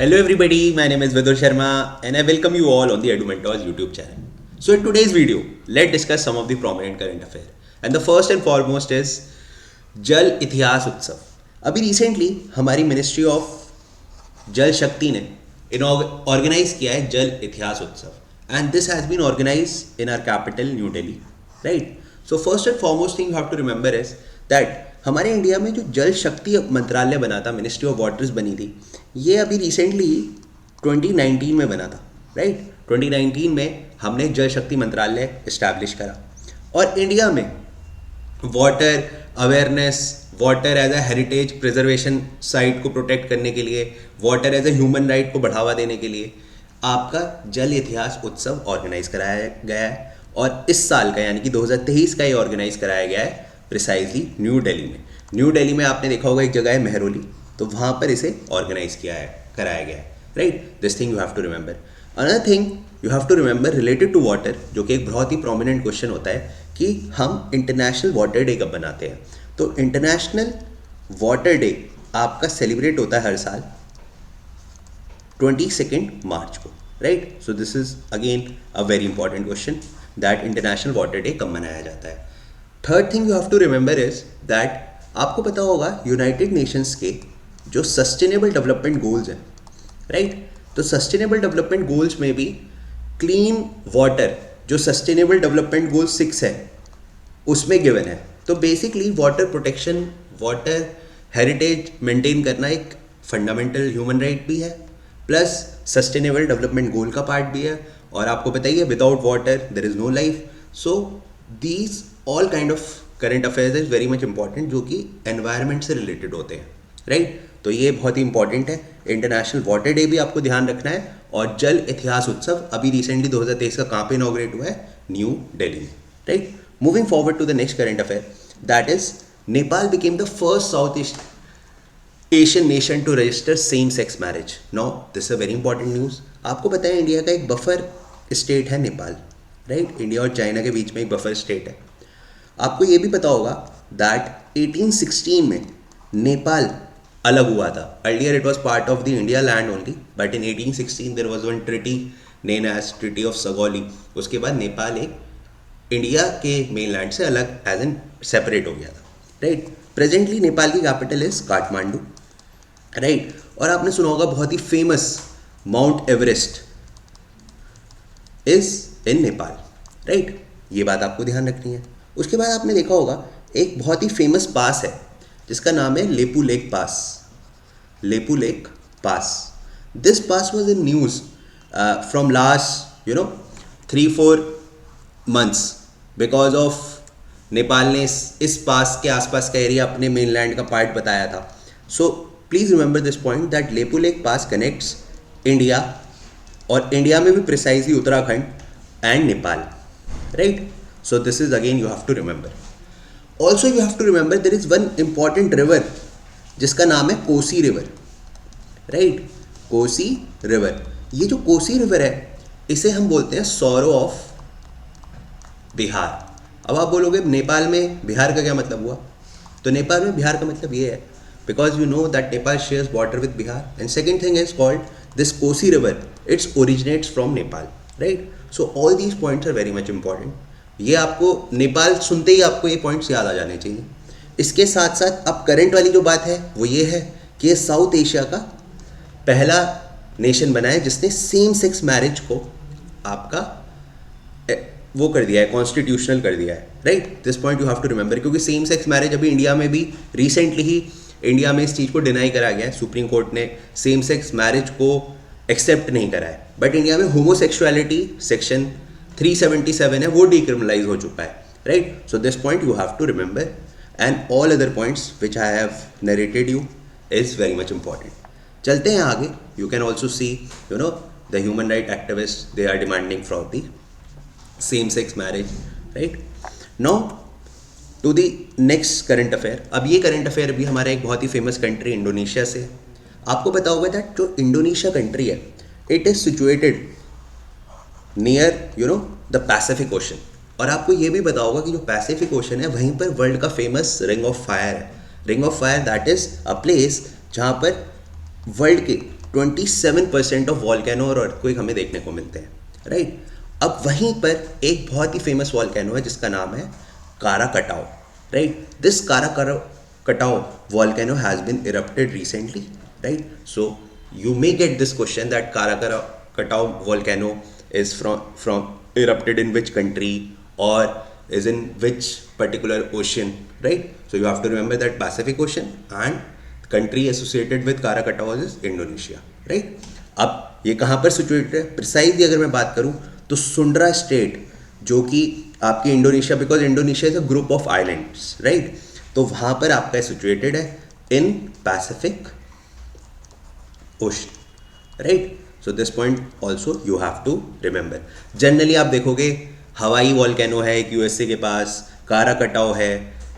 Hello everybody, my name is Vidur Sharma and I welcome you all on the EduMentors YouTube channel. So in today's video, let's discuss some of the prominent current affairs. And the first and foremost is जल इतिहास उत्सव. अभी recently हमारी ministry of जल शक्ति ने organise किया है Jal Itihas Utsav and this has been organise in our capital New Delhi, right. So first and foremost thing you have to remember is that हमारे इंडिया में जो जल शक्ति मंत्रालय बना था, मिनिस्ट्री ऑफ वाटर्स बनी थी, ये अभी रिसेंटली 2019 में बना था, राइट. 2019 में हमने जल शक्ति मंत्रालय इस्टेब्लिश करा और इंडिया में water awareness, water as a heritage preservation site को प्रोटेक्ट करने के लिए, water as a human right को बढ़ावा देने के लिए आपका जल इतिहास उत्सव ऑर्गेनाइज कराया गया है. और इस साल का यानी कि 2023 का ये ऑर्गेनाइज कराया गया है प्रिसाइजली न्यू दिल्ली में. न्यू दिल्ली में आपने देखा होगा एक जगह है मेहरौली, तो वहाँ पर इसे ऑर्गेनाइज कराया गया है, right. This thing you have to remember. Another thing you have to remember related to water, जो कि एक बहुत ही प्रोमिनेंट क्वेश्चन होता है कि हम इंटरनेशनल वाटर डे कब बनाते हैं. तो इंटरनेशनल वाटर डे आपका सेलिब्रेट होता है हर साल 22 मार्च को, right. So this is again a very important question that international water day कब मनाया जाता है. Third thing you have to remember is that आपको पता होगा यूनाइटेड नेशंस के जो सस्टेनेबल डेवलपमेंट गोल्स हैं, राइट. तो सस्टेनेबल डेवलपमेंट गोल्स में भी क्लीन वाटर जो सस्टेनेबल डेवलपमेंट गोल 6 है उसमें गिवन है. तो basically water protection, water heritage maintain करना एक फंडामेंटल ह्यूमन राइट भी है, प्लस सस्टेनेबल डेवलपमेंट गोल का पार्ट भी है. और आपको पता ही है without water there is no life. So these all kind of current affairs is very much important जो कि एनवायरनमेंट से रिलेटेड होते हैं, राइट. तो ये बहुत ही इंपॉर्टेंट है. इंटरनेशनल वाटर डे भी आपको ध्यान रखना है. और जल इतिहास उत्सव अभी रिसेंटली 2023 का कहाँ पे इनॉग्रेट हुआ है? न्यू दिल्ली में, right. Moving forward to the next current affair, that is Nepal became the first south east Asian nation to register same sex marriage. Now this a very important news. आपको पता है India का एक buffer state है Nepal, right. India और China के बीच में एक बफर स्टेट है. आपको ये भी पता होगा दैट 1816 में नेपाल अलग हुआ था. Earlier it was part of the India land only, but in 1816 there was one treaty name as treaty of Sagauli. उसके बाद नेपाल एक इंडिया के मेन लैंड से अलग एज एन सेपरेट हो गया था, राइट. प्रेजेंटली नेपाल की कैपिटल इज काठमांडू, राइट. और आपने सुना होगा बहुत ही famous Mount Everest is in Nepal, right. ये बात आपको ध्यान रखनी है. उसके बाद आपने देखा होगा एक बहुत ही फेमस पास है जिसका नाम है Lipulekh pass. Lipulekh pass, this pass was in news from last 3-4 months because of Nepal ने इस पास के आसपास का एरिया अपने मेनलैंड का पार्ट बताया था. So please remember this point that Lipulekh pass connects India, और इंडिया में भी precisely Uttarakhand and Nepal, right. So this is again you have to remember. Also you have to remember there is one important river जिसका नाम है Kosi river, right. Kosi river, ये जो Kosi river है इसे हम बोलते हैं सौरो ऑफ बिहार. अब आप बोलोगे नेपाल में बिहार का क्या मतलब हुआ? तो नेपाल में बिहार का मतलब ये है because you know that Nepal shares water with Bihar. And second thing is called this Kosi river, it's originates from Nepal, right. So all these points are very much important. ये आपको नेपाल सुनते ही आपको ये पॉइंट्स याद आ जाने चाहिए. इसके साथ साथ अब करंट वाली जो बात है वो ये है कि ये साउथ एशिया का पहला नेशन बना है जिसने सेम सेक्स मैरिज को आपका वो कर दिया है, कॉन्स्टिट्यूशनल कर दिया है, right. This point you have to remember क्योंकि सेम सेक्स मैरिज अभी इंडिया में भी रिसेंटली ही इंडिया में इस चीज़ को डिनाई करा गया है. सुप्रीम कोर्ट ने सेम सेक्स मैरिज को एक्सेप्ट नहीं करा है, बट इंडिया में होमोसेक्सुअलिटी सेक्शन 377 है वो डिक्रिमिनलाइज हो चुका है, right. So this point you have to remember and all other points which I have narrated you is very much important. चलते हैं आगे. You can also see the human right activist they are demanding for the same sex marriage, right. Now to the next current affair. अब ये current affair भी हमारा एक बहुत ही फेमस कंट्री इंडोनेशिया से है. आपको पता होगा दैट जो इंडोनेशिया कंट्री है it is situated near the Pacific ocean. और आपको ये भी पता होगा कि जो पैसिफिक ओशन है वहीं पर वर्ल्ड का फेमस रिंग ऑफ फायर है. Ring of fire that is a place जहाँ पर वर्ल्ड के 27% ऑफ वॉल्केनो और अर्थक्वेक हमें देखने को मिलते हैं, राइट। अब वहीं पर एक बहुत ही फेमस वॉल्केनो है जिसका नाम है Krakatoa, right. This Krakatoa volcano has been erupted recently, right? So you may get this question that Karakatau volcano is from erupted in which country or is in which particular ocean, right? So you have to remember that Pacific Ocean and country associated with Karakatau is Indonesia, right? अब ये कहाँ पर situated है precisely अगर मैं बात करूँ तो सुंड्रा स्टेट जो कि आपकी Indonesia, because Indonesia is a group of islands, right. तो वहाँ पर आपका सिचुएटेड है in Pacific ocean, right. So this point also you have to remember. Generally आप देखोगे हवाई वॉल्केनो है एक यूएसए के पास, काराकटाओ है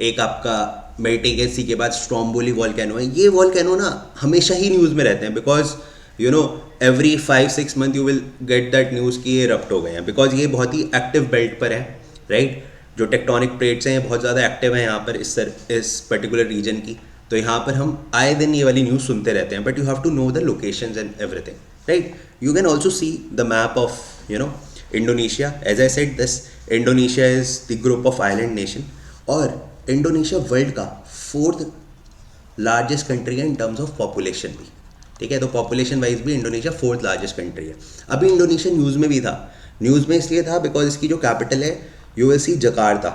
एक, आपका मेटिगेसी के बाद स्ट्रोम्बोली वॉल्केनो है। ये वॉल्केनो ना हमेशा ही न्यूज़ में रहते हैं because you know every 5-6 month you will get that news कि ये रप्ट हो गए हैं, बिकॉज ये बहुत ही एक्टिव बेल्ट पर है, राइट। जो टेक्टोनिक प्लेट्स हैं ये बहुत ज़्यादा एक्टिव हैं यहाँ पर इस पर्टिकुलर रीजन की। तो यहाँ पर हम आए दिन ये वाली न्यूज़ सुनते रहते हैं, but you have to know the locations and everything, right. You can also see the map of Indonesia. As I said this Indonesia is the group of island nation, और इंडोनेशिया वर्ल्ड का 4th largest country है in terms of population भी, ठीक है। तो population wise भी Indonesia 4th largest country है। अभी इंडोनेशिया न्यूज़ में भी था, न्यूज़ में इसलिए था बिकॉज इसकी जो कैपिटल है यूएससी जकार्ता,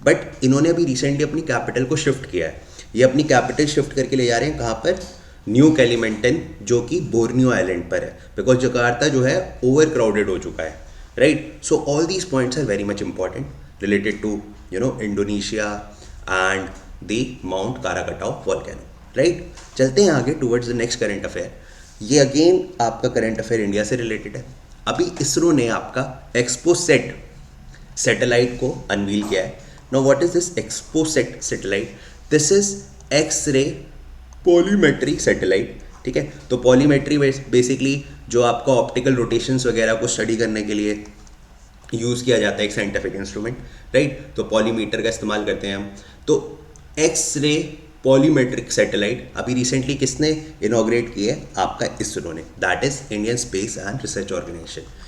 बट इन्होंने अभी रिसेंटली अपनी कैपिटल को शिफ्ट किया है। ये अपनी कैपिटल शिफ्ट करके ले जा रहे हैं कहाँ पर, न्यू कैलिमेंटन, जो कि बोर्नियो आइलैंड पर है, बिकॉज जकार्ता जो है ओवर क्राउडेड हो चुका है, right. So all these points are very much important related to Indonesia and the Mount Krakatoa volcano, right. चलते हैं आगे towards the next current affair. ये अगेन आपका करंट अफेयर इंडिया से रिलेटेड है। अभी इसरो ने आपका एक्सपोसेट सैटेलाइट को अनवील किया है। Now what is this XPoSat satellite? This is X-ray polarimetry satellite, ठीक है। तो पॉलीमेट्री बेसिकली जो आपका ऑप्टिकल रोटेशंस वगैरह को स्टडी करने के लिए यूज़ किया जाता है एक साइंटिफिक इंस्ट्रूमेंट, राइट। तो पॉलीमीटर का इस्तेमाल करते हैं हम। तो एक्स-रे पॉलीमेट्रिक सैटेलाइट अभी रिसेंटली किसने इनॉग्रेट की है? आपका इसरो ने, that is Indian space and research organisation.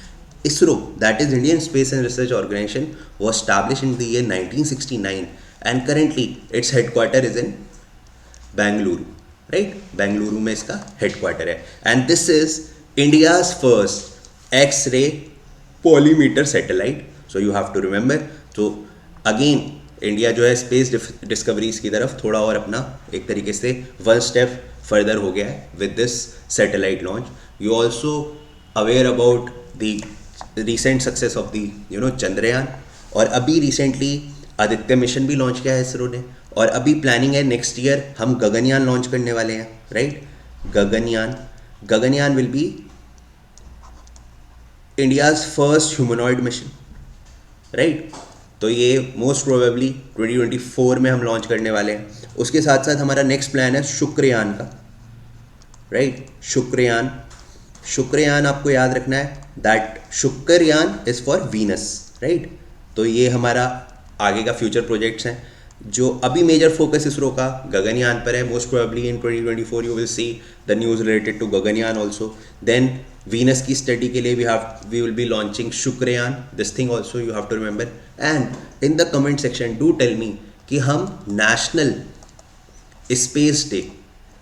ISRO, that is Indian Space and Research Organization, was established in the year 1969 and currently its headquarter is in Bengaluru, right? Bengaluru में इसका headquarter है, and this is India's first X-ray polymeter satellite. So you have to remember. So again India जो है space discoveries की तरफ थोड़ा और अपना एक तरीके से 1 step फर्दर हो गया है with this satellite launch. You also aware about the recent success of the Chandrayaan, और अभी रिसेंटली आदित्य मिशन भी लॉन्च किया है इसरो ने, और अभी प्लानिंग है नेक्स्ट ईयर हम गगनयान लॉन्च करने वाले हैं, right. Gaganyaan will be India's first humanoid mission, right. तो ये मोस्ट प्रोबेबली 2024 में हम लॉन्च करने वाले हैं। उसके साथ साथ हमारा नेक्स्ट प्लान है शुक्रयान का, राइट। शुक्रयान आपको याद रखना है that Shukrayaan is for Venus, right. तो ये हमारा आगे का फ्यूचर प्रोजेक्ट्स हैं। जो अभी मेजर फोकस इसरो का गगनयान पर है। Most probably in 2024 you will see the news related to Gaganyaan also. Then Venus की स्टडी के लिए we will be launching Shukrayaan, this thing also you have to remember. And in the comment section do tell me कि हम national space day,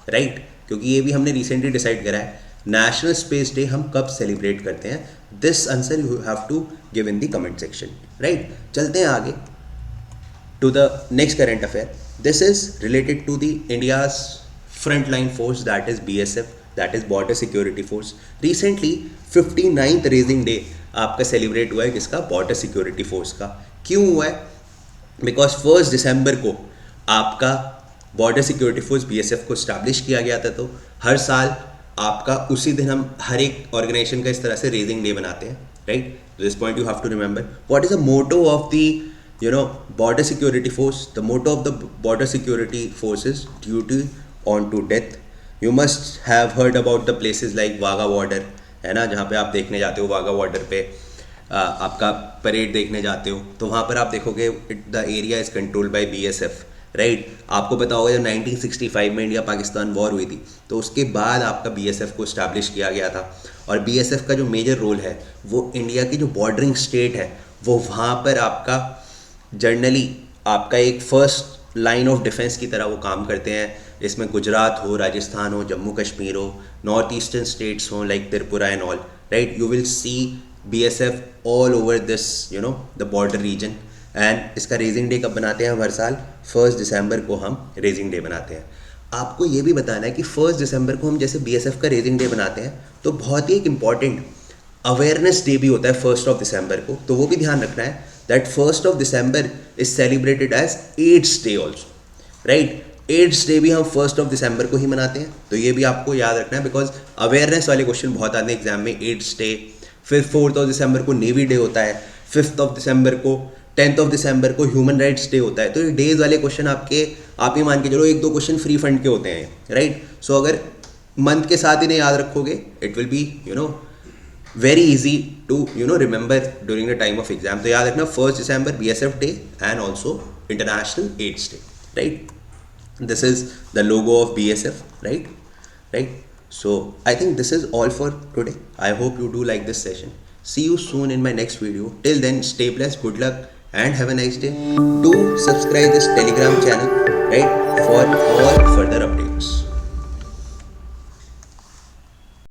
right, क्योंकि ये भी हमने रिसेंटली डिसाइड करा है, नेशनल स्पेस डे हम कब सेलिब्रेट करते हैं। This answer you have to give in the comment section, right. चलते हैं आगे to the next current affair. This is related to the India's frontline force, that is BSF, that is Border Security Force. Recently 59th raising day आपका celebrate हुआ है किसका? Border security force का। क्यों हुआ है? बिकॉज 1 दिसंबर को आपका बॉर्डर सिक्योरिटी फोर्स BSF को स्टैब्लिश किया गया था। तो हर साल आपका उसी दिन हम हर एक ऑर्गेनाइजेशन का इस तरह से रेजिंग डे बनाते हैं, right. This point you have to remember. What is the motto of the border security force? The motto of the border security force is duty on to death. You must have heard about the places like Wagah border, है ना, जहाँ पे आप देखने जाते हो Wagah border पे आपका परेड देखने जाते हो, तो वहाँ पर आप देखोगे the area is controlled by BSF, right. आपको पता होगा जब 1965 में इंडिया पाकिस्तान वॉर हुई थी तो उसके बाद आपका बीएसएफ को इस्टेब्लिश किया गया था। और बीएसएफ का जो मेजर रोल है वो इंडिया की जो बॉर्डरिंग स्टेट है वो वहाँ पर आपका जर्नली आपका एक फर्स्ट लाइन ऑफ डिफेंस की तरह वो काम करते हैं। इसमें गुजरात हो, राजस्थान हो, जम्मू कश्मीर हो, नॉर्थ ईस्टर्न स्टेट्स हो like Tripura and all, right. You will see BSF all over this the border region. And इसका रेजिंग डे कब बनाते हैं हम हर साल? 1 दिसंबर को हम रेजिंग डे बनाते हैं। आपको ये भी बताना है कि 1 दिसंबर को हम जैसे बीएसएफ का रेजिंग डे बनाते हैं तो बहुत ही एक इम्पॉर्टेंट अवेयरनेस डे भी होता है 1 दिसंबर को, तो वो भी ध्यान रखना है that 1 December is celebrated as AIDS day also, right. AIDS day भी हम 1 दिसंबर को ही मनाते हैं, तो ये भी आपको याद रखना है बिकॉज अवेयरनेस वाले क्वेश्चन बहुत आते हैं एग्जाम में। एड्स डे, फिर 4 दिसंबर को नेवी डे होता है, 5 दिसंबर को, 10 दिसंबर को ह्यूमन राइट्स डे होता है। तो ये डेज वाले क्वेश्चन आपके, आप ही मान के चलो 1-2 क्वेश्चन फ्री फंड के होते हैं, राइट। सो अगर मंथ के साथ इन्हें याद रखोगे it will be very easy to remember during the time of exam. तो याद रखना 1 December BSF day and also International AIDS Day, right? This is the logo of BSF, right? So I think this is all for today. I hope you do like this session. See you soon in my next video. Till then, stay blessed, good luck and have a nice day. Do subscribe this Telegram channel, right, for all further updates.